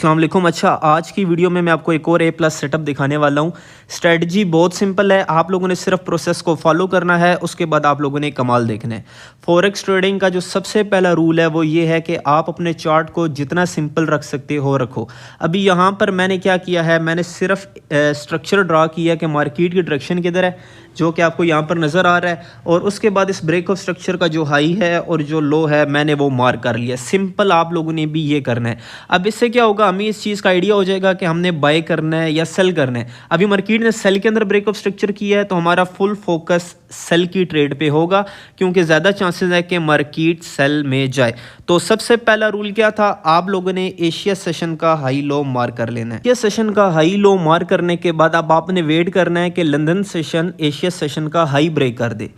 अस्सलाम वालेकुम। अच्छा, आज की वीडियो में मैं आपको एक और A+ सेटअप दिखाने वाला हूँ। स्ट्रेटजी बहुत सिंपल है, आप लोगों ने सिर्फ प्रोसेस को फॉलो करना है, उसके बाद आप लोगों ने कमाल देखना है। फॉरेक्स ट्रेडिंग का जो सबसे पहला रूल है वो ये है कि आप अपने चार्ट को जितना सिंपल रख सकते हो रखो। अभी यहाँ पर मैंने क्या किया है, मैंने सिर्फ स्ट्रक्चर ड्रा किया कि मार्केट की डायरेक्शन किधर है, जो कि आपको यहाँ पर नज़र आ रहा है, और उसके बाद इस ब्रेक ऑफ स्ट्रक्चर का जो हाई है और जो लो है मैंने वो मार्क कर लिया। सिंपल आप लोगों ने भी ये करना है। अब इससे क्या होगा, हमें इस चीज़ का आइडिया हो जाएगा कि हमने बाय करना है या सेल करना है। अभी मार्केट ने सेल के अंदर ब्रेक ऑफ स्ट्रक्चर किया है तो हमारा फुल फोकस सेल की ट्रेड पे होगा, क्योंकि ज़्यादा चांसेस है कि मार्केट सेल में जाए। तो सबसे पहला रूल क्या था, आप लोगों ने एशिया सेशन का हाई लो मार्क कर लेना है। एशिया सेशन का हाई लो मार्क करने के बाद अब आपने वेट करना है कि लंदन सेशन एशिया सेशन का हाई ब्रेक कर दे।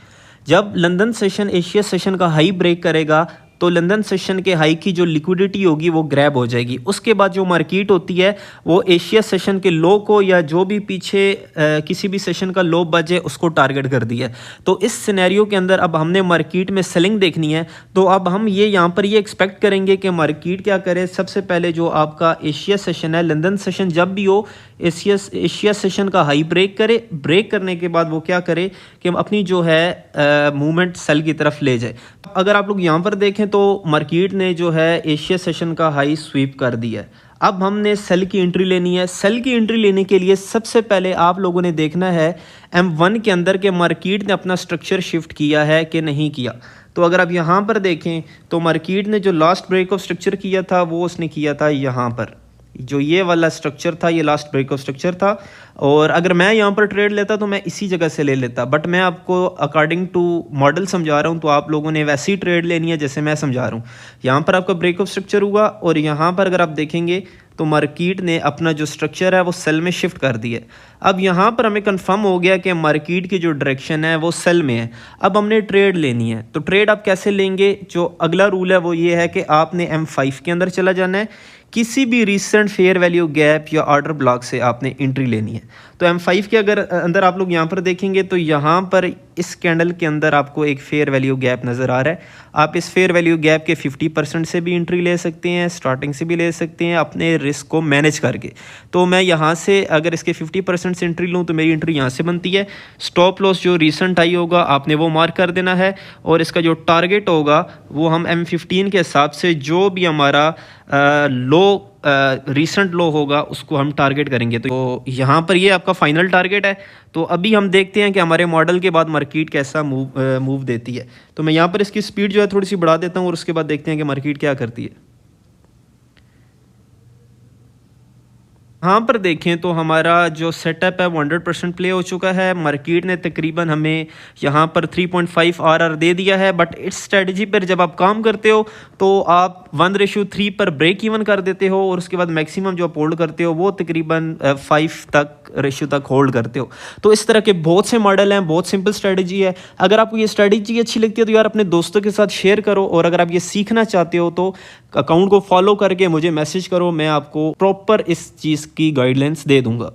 जब लंदन सेशन एशिया सेशन का हाई ब्रेक करेगा तो लंदन सेशन के हाई की जो लिक्विडिटी होगी वो ग्रैब हो जाएगी। उसके बाद जो मार्केट होती है वो एशिया सेशन के लो को या जो भी पीछे किसी भी सेशन का लो बचे उसको टारगेट कर दिया। तो इस सिनेरियो के अंदर अब हमने मार्केट में सेलिंग देखनी है, तो अब हम ये यहाँ पर ये एक्सपेक्ट करेंगे कि मार्केट क्या करे। सबसे पहले जो आपका एशिया सेशन है, लंदन सेशन जब भी हो एशिया सेशन का हाई ब्रेक करे। ब्रेक करने के बाद वो क्या करे कि अपनी जो है मूवमेंट सेल की तरफ ले जाए। अगर आप लोग यहाँ पर देखें तो मार्केट ने जो है एशिया सेशन का हाई स्वीप कर दिया है। अब हमने सेल की एंट्री लेनी है। सेल की एंट्री लेने के लिए सबसे पहले आप लोगों ने देखना है M1 के अंदर के मार्केट ने अपना स्ट्रक्चर शिफ्ट किया है कि नहीं किया। तो अगर आप यहाँ पर देखें तो मार्केट ने जो लास्ट ब्रेक ऑफ स्ट्रक्चर किया था वो उसने किया था यहाँ पर, जो ये वाला स्ट्रक्चर था ये लास्ट ब्रेक ऑफ स्ट्रक्चर था। और अगर मैं यहाँ पर ट्रेड लेता तो मैं इसी जगह से ले लेता, बट मैं आपको अकॉर्डिंग टू मॉडल समझा रहा हूँ, तो आप लोगों ने वैसी ट्रेड लेनी है जैसे मैं समझा रहा हूँ। यहाँ पर आपका ब्रेक ऑफ स्ट्रक्चर हुआ और यहाँ पर अगर आप देखेंगे तो मार्केट ने अपना जो स्ट्रक्चर है वो सेल में शिफ्ट कर दिया। अब यहाँ पर हमें कंफर्म हो गया कि मार्केट की जो डायरेक्शन है वो सेल में है। अब हमने ट्रेड लेनी है, तो ट्रेड आप कैसे लेंगे, जो अगला रूल है वो ये है कि आपने M5 के अंदर चला जाना है। किसी भी रिसेंट फेयर वैल्यू गैप या ऑर्डर ब्लॉक से आपने एंट्री लेनी है। तो M5 के अगर अंदर आप लोग यहाँ पर देखेंगे तो यहाँ पर इस कैंडल के अंदर आपको एक फेयर वैल्यू गैप नज़र आ रहा है। आप इस फेयर वैल्यू गैप के 50% से भी एंट्री ले सकते हैं, स्टार्टिंग से भी ले सकते हैं, अपने रिस्क को मैनेज करके। तो मैं यहाँ से अगर इसके 50% से एंट्री लूँ तो मेरी एंट्री यहाँ से बनती है। स्टॉप लॉस जो रिसेंट आई होगा आपने वो मार्क कर देना है, और इसका जो टारगेट होगा वो हम M15 के हिसाब से जो भी हमारा लो रीसेंट लो होगा उसको हम टारगेट करेंगे। तो यहाँ पर ये आपका फाइनल टारगेट है। तो अभी हम देखते हैं कि हमारे मॉडल के बाद मार्केट कैसा मूव देती है। तो मैं यहाँ पर इसकी स्पीड जो है थोड़ी सी बढ़ा देता हूँ और उसके बाद देखते हैं कि मार्केट क्या करती है। यहाँ पर देखें तो हमारा जो सेटअप है वो 100% प्ले हो चुका है। मार्केट ने तकरीबन हमें यहाँ पर 3.5 RR दे दिया है, बट इस स्ट्रेटजी पर जब आप काम करते हो तो आप 1:3 पर ब्रेक इवन कर देते हो, और उसके बाद मैक्सिमम जो आप होल्ड करते हो वो तकरीबन 5 तक रेशियो तक होल्ड करते हो। तो इस तरह के बहुत से मॉडल हैं, बहुत सिंपल स्ट्रेटजी है। अगर आपको ये स्ट्रेटजी अच्छी लगती है तो यार अपने दोस्तों के साथ शेयर करो, और अगर आप ये सीखना चाहते हो तो अकाउंट को फॉलो करके मुझे मैसेज करो, मैं आपको प्रॉपर इस चीज़ की गाइडलाइंस दे दूंगा।